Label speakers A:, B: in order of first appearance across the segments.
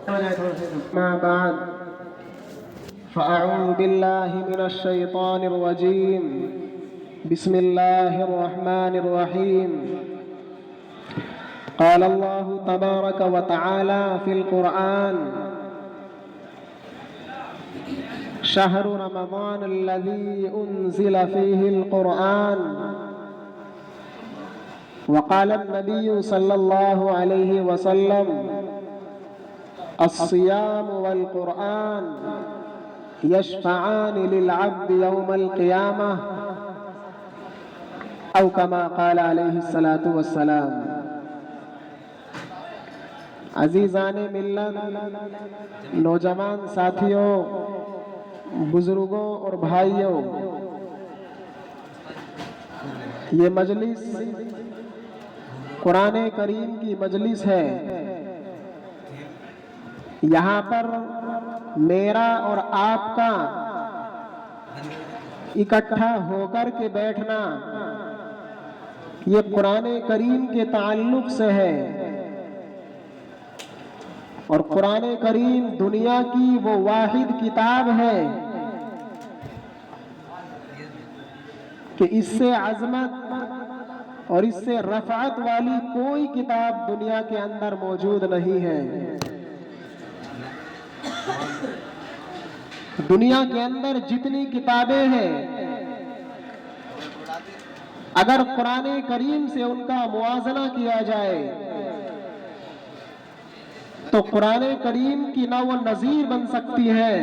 A: ما بعد فأعوذ بالله من الشيطان الرجيم بسم الله الرحمن الرحيم قال الله تبارك وتعالى في القرآن شهر رمضان الذي أنزل فيه القرآن وقال النبي صلى الله عليه وسلم الصيام والقرآن يشفعان للعبد يوم القيامة أو كما قال عليه الصلاة والسلام۔ عزیزان ملت، نوجوان ساتھیوں، بزرگوں اور بھائیوں، یہ مجلس قرآن کریم کی مجلس ہے۔ یہاں پر میرا اور آپ کا اکٹھا ہو کر کے بیٹھنا یہ قرآن کریم کے تعلق سے ہے، اور قرآن کریم دنیا کی وہ واحد کتاب ہے کہ اس سے عظمت اور اس سے رفعت والی کوئی کتاب دنیا کے اندر موجود نہیں ہے۔ دنیا کے اندر جتنی کتابیں ہیں، اگر قرآن کریم سے ان کا موازنہ کیا جائے تو قرآن کریم کی نہ وہ نظیر بن سکتی ہے،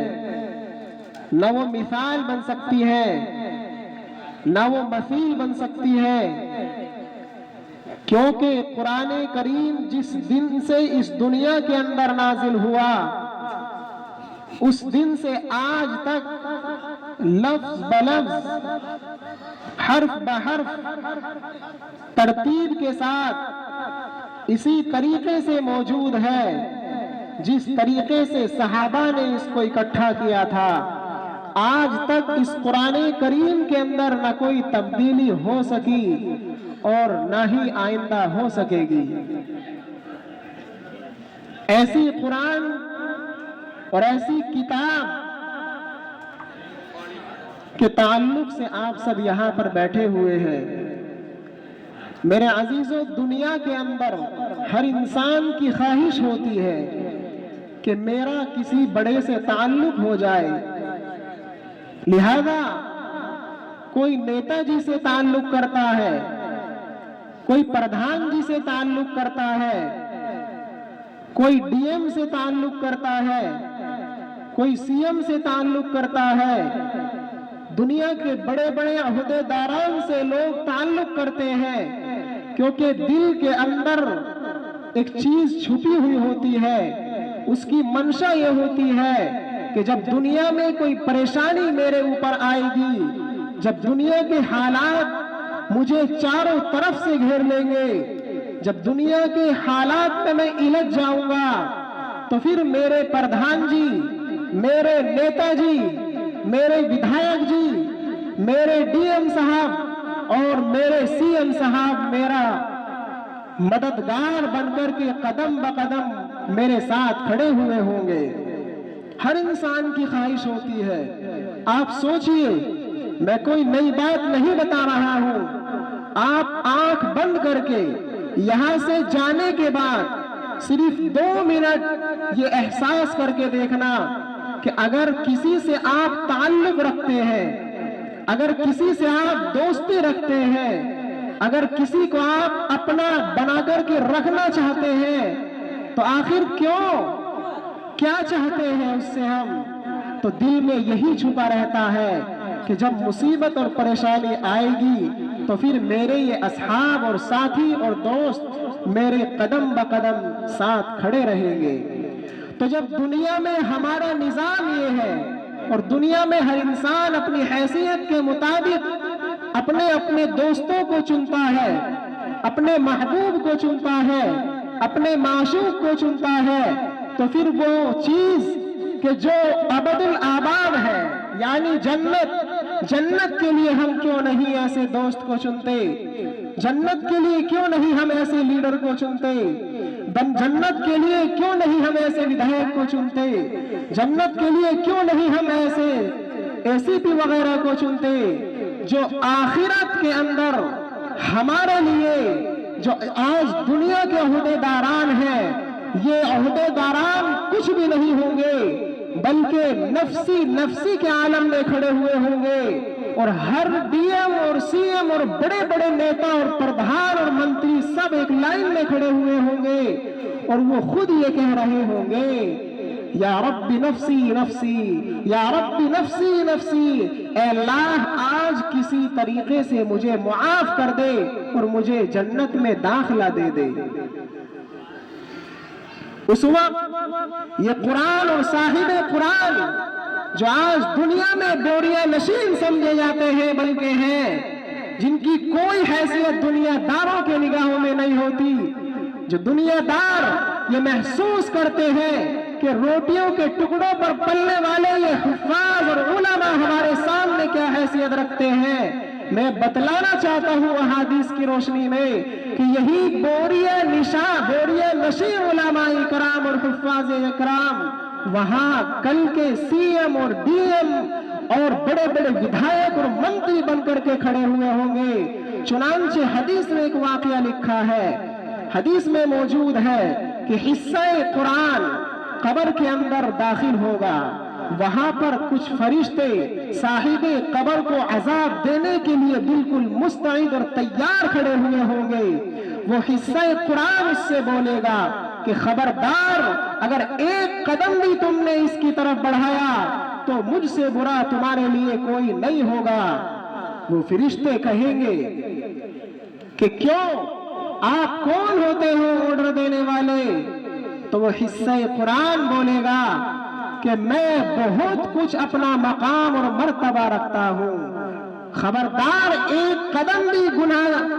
A: نہ وہ مثال بن سکتی ہے، نہ وہ مثیل بن سکتی ہے، کیونکہ قرآن کریم جس دن سے اس دنیا کے اندر نازل ہوا، اس دن سے آج تک لفظ بلفظ، حرف بحرف، ترتیب کے ساتھ اسی طریقے سے موجود ہے جس طریقے سے صحابہ نے اس کو اکٹھا کیا تھا۔ آج تک اس قرآن کریم کے اندر نہ کوئی تبدیلی ہو سکی اور نہ ہی آئندہ ہو سکے گی۔ ایسی قرآن اور ایسی کتاب کے تعلق سے آپ سب یہاں پر بیٹھے ہوئے ہیں۔ میرے عزیزوں، دنیا کے اندر ہر انسان کی خواہش ہوتی ہے کہ میرا کسی بڑے سے تعلق ہو جائے، لہذا کوئی نیتا جی سے تعلق کرتا ہے، کوئی پردھان جی سے تعلق کرتا ہے، کوئی ڈی ایم سے تعلق کرتا ہے، کوئی سی ایم سے تعلق کرتا ہے۔ دنیا کے بڑے بڑے عہدے داران سے لوگ تعلق کرتے ہیں، کیونکہ دل کے اندر ایک چیز چھپی ہوئی ہوتی ہے، اس کی منشا یہ ہوتی ہے کہ جب دنیا میں کوئی پریشانی میرے اوپر آئے گی، جب دنیا کے حالات مجھے چاروں طرف سے گھیر لیں گے، جب دنیا کے حالات میں میں الجھ جاؤں گا، تو پھر میرے پردھان جی، میرے نیتا جی، میرے ودھایک جی، میرے ڈی ایم صاحب اور میرے سی ایم صاحب میرا مددگار بن کر کے قدم بقدم میرے ساتھ کھڑے ہوئے ہوں گے۔ ہر انسان کی خواہش ہوتی ہے۔ آپ سوچئے، میں کوئی نئی بات نہیں بتا رہا ہوں، آپ آنکھ بند کر کے یہاں سے جانے کے بعد صرف 2 منٹ یہ احساس کر کے دیکھنا کہ اگر کسی سے آپ تعلق رکھتے ہیں، اگر کسی سے آپ دوستی رکھتے ہیں، اگر کسی کو آپ اپنا بنا کر کے رکھنا چاہتے ہیں، تو آخر کیا چاہتے ہیں اس سے ہم؟ تو دل میں یہی چھپا رہتا ہے کہ جب مصیبت اور پریشانی آئے گی تو پھر میرے یہ اصحاب اور ساتھی اور دوست میرے قدم بقدم ساتھ کھڑے رہیں گے۔ تو جب دنیا میں ہمارا نظام یہ ہے اور دنیا میں ہر انسان اپنی حیثیت کے مطابق اپنے اپنے دوستوں کو چنتا ہے، اپنے محبوب کو چنتا ہے، اپنے معشوق کو چنتا ہے، تو پھر وہ چیز کہ جو ابد الآباد ہے یعنی جنت کے لیے ہم کیوں نہیں ایسے دوست کو چنتے؟ जन्नत के लिए क्यों नहीं हम ऐसे लीडर को चुनते, जन्नत के लिए क्यों नहीं हम ऐसे विधायक को चुनते, जन्नत के लिए क्यों नहीं हम ऐसे एसीपी वगैरह को चुनते जो आखिरत के अंदर हमारे लिए, जो आज दुनिया के ओहदेदारान हैं, ये ओहदेदारान कुछ भी नहीं होंगे बल्कि नफ्सी नफ्सी के आलम में खड़े हुए होंगे और हर डीएम और सीएम और बड़े बड़े नेता और प्रधान और मंत्री सब एक लाइन में खड़े हुए होंगे और वो खुद ये कह रहे होंगे, या रब्बी नफ्सी नफ्सी, या रब्बी नफ्सी नफ्सी, ऐ अल्लाह आज किसी तरीके से मुझे मुआफ कर दे और मुझे जन्नत में दाखिला दे दे। उस वक्त ये कुरान और साहिब कुरान जो आज दुनिया में बोरिया नशीन समझे जाते हैं बल्कि हैं जिनकी कोई हैसियत दुनियादारों के निगाहों में नहीं होती, जो दुनियादार ये महसूस करते हैं कि रोटियों के टुकड़ों पर पलने वाले ये हुफ्फाज और उलमा हमारे सामने क्या हैसियत रखते हैं, मैं बतलाना चाहता हूँ अहादीस की रोशनी में कि यही बोरिया नशी उलमा इकराम और हुफ्फाज इकराम वहां कल के सीएम और डीएम और बड़े बड़े विधायक और मंत्री बनकर के खड़े हुए होंगे। चुनांचे हदीस में एक वाकया लिखा है, हदीस में मौजूद है कि हिस्सा कुरान कब्र के अंदर दाखिल होगा, वहां पर कुछ फरिश्ते साहिबे कब्र को अजाब देने के लिए बिल्कुल मुस्तैद और तैयार खड़े हुए होंगे। वो हिस्सा कुरान उससे बोलेगा कि खबरदार, अगर एक कदम भी तुमने इसकी तरफ बढ़ाया तो मुझसे बुरा तुम्हारे लिए कोई नहीं होगा। वो फरिश्ते कहेंगे कि क्यों, आप कौन होते हो ऑर्डर देने वाले? तो वो हिस्सा कुरान बोलेगा कि मैं बहुत कुछ अपना मकाम और मर्तबा रखता हूं, खबरदार एक कदम भी गुनाह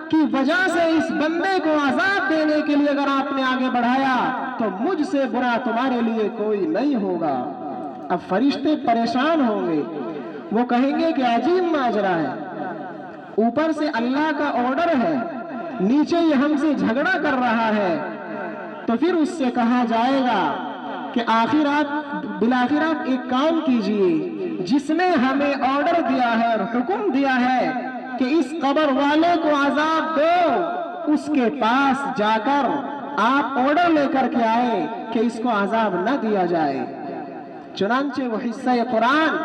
A: की वजह से इस बंदे को अजाब देने के लिए अगर आपने आगे बढ़ाया तो मुझसे बुरा तुम्हारे लिए कोई नहीं होगा। अब फरिश्ते परेशान होंगे, वो कहेंगे कि अजीब माजरा है, ऊपर से अल्लाह का ऑर्डर है, नीचे ये हमसे झगड़ा कर रहा है। तो फिर उससे कहा जाएगा कि आखिर आप एक काम कीजिए, जिसने हमें ऑर्डर दिया है और हुक्म दिया है कि इस कब्र वाले को अजाब दो, उसके पास जाकर आप ऑर्डर लेकर के आए कि इसको अजाब न दिया जाए। चुनांचे वो हिस्सा कुरान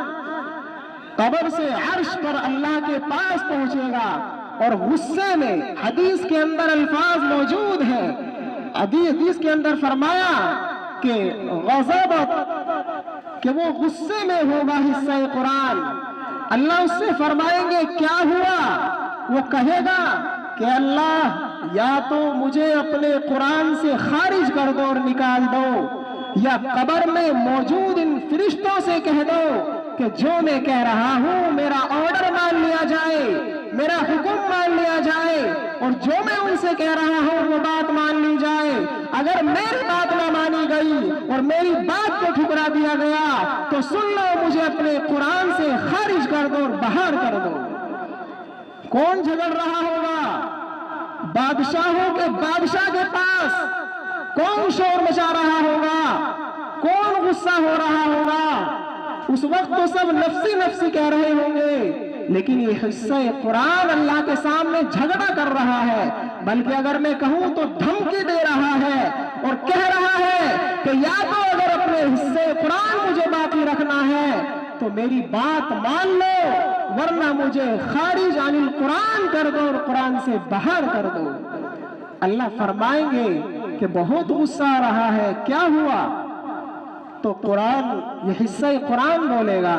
A: कब्र से अर्श पर अल्लाह के पास पहुंचेगा और गुस्से में, हदीस के अंदर अल्फाज मौजूद है, हदीस के अंदर फरमाया कि गज़ब, कि वो गुस्से में होगा हिस्सा कुरान। अल्लाह उससे फरमाएंगे क्या हुआ? वो कहेगा कि अल्लाह या तो मुझे अपने कुरान से खारिज कर दो और निकाल दो, या कब्र में मौजूद इन फरिश्तों से कह दो कि जो मैं कह रहा हूं मेरा ऑर्डर मान लिया जाए, मेरा हुक्म मान लिया जाए और जो मैं उनसे कह रहा हूं वो बात मान ली जाए। अगर मेरी बात ना मानी गई और मेरी बात को ठुकरा दिया गया तो सुन लो, मुझे अपने कुरान से खारिज कर दो और बाहर कर दो। कौन झगड़ रहा होगा? बादशाहों के बादशाह के पास कौन शोर मचा रहा होगा? कौन गुस्सा हो रहा होगा? उस वक्त तो सब नफ्सी नफ्सी कह रहे होंगे, लेकिन ये हिस्सा कुरान अल्लाह के सामने झगड़ा कर रहा है, बल्कि अगर मैं कहूं तो धमकी दे रहा है और कह रहा है कि या तो अगर अपने हिस्से कुरान मुझे बाकी रखना है तो मेरी बात मान लो, वरना मुझे खारिज अनिल कुरान कर दो और कुरान से बाहर कर दो। अल्लाह फरमाएंगे कि बहुत गुस्सा आ रहा है, क्या हुआ? तो कुरान, ये हिस्सा कुरान बोलेगा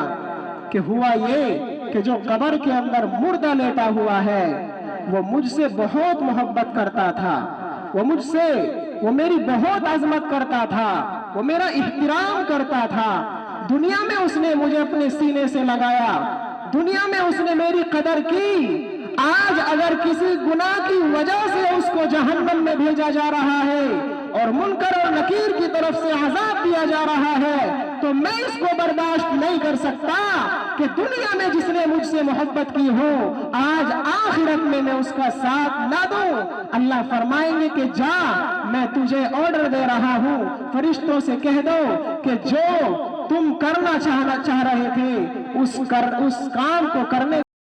A: कि हुआ ये कि जो कब्र के अंदर मुर्दा लेटा हुआ है वो मुझसे बहुत मोहब्बत करता था, वो मेरी बहुत अजमत करता था, वो मेरा इहतराम करता था। दुनिया में उसने मुझे अपने सीने से लगाया, दुनिया में उसने मेरी कदर की। آج اگر کسی گناہ کی وجہ سے اس کو جہنم میں بھیجا جا رہا ہے اور منکر اور نکیر کی طرف سے عذاب دیا جا رہا ہے تو میں اس کو برداشت نہیں کر سکتا کہ دنیا میں جس نے مجھ سے محبت کی ہو آج آخرت میں میں اس کا ساتھ نہ دوں۔ اللہ فرمائیں گے کہ جا، میں تجھے آرڈر دے رہا ہوں، فرشتوں سے کہہ دو کہ جو تم کرنا چاہ رہے تھے اس کام کو کرنے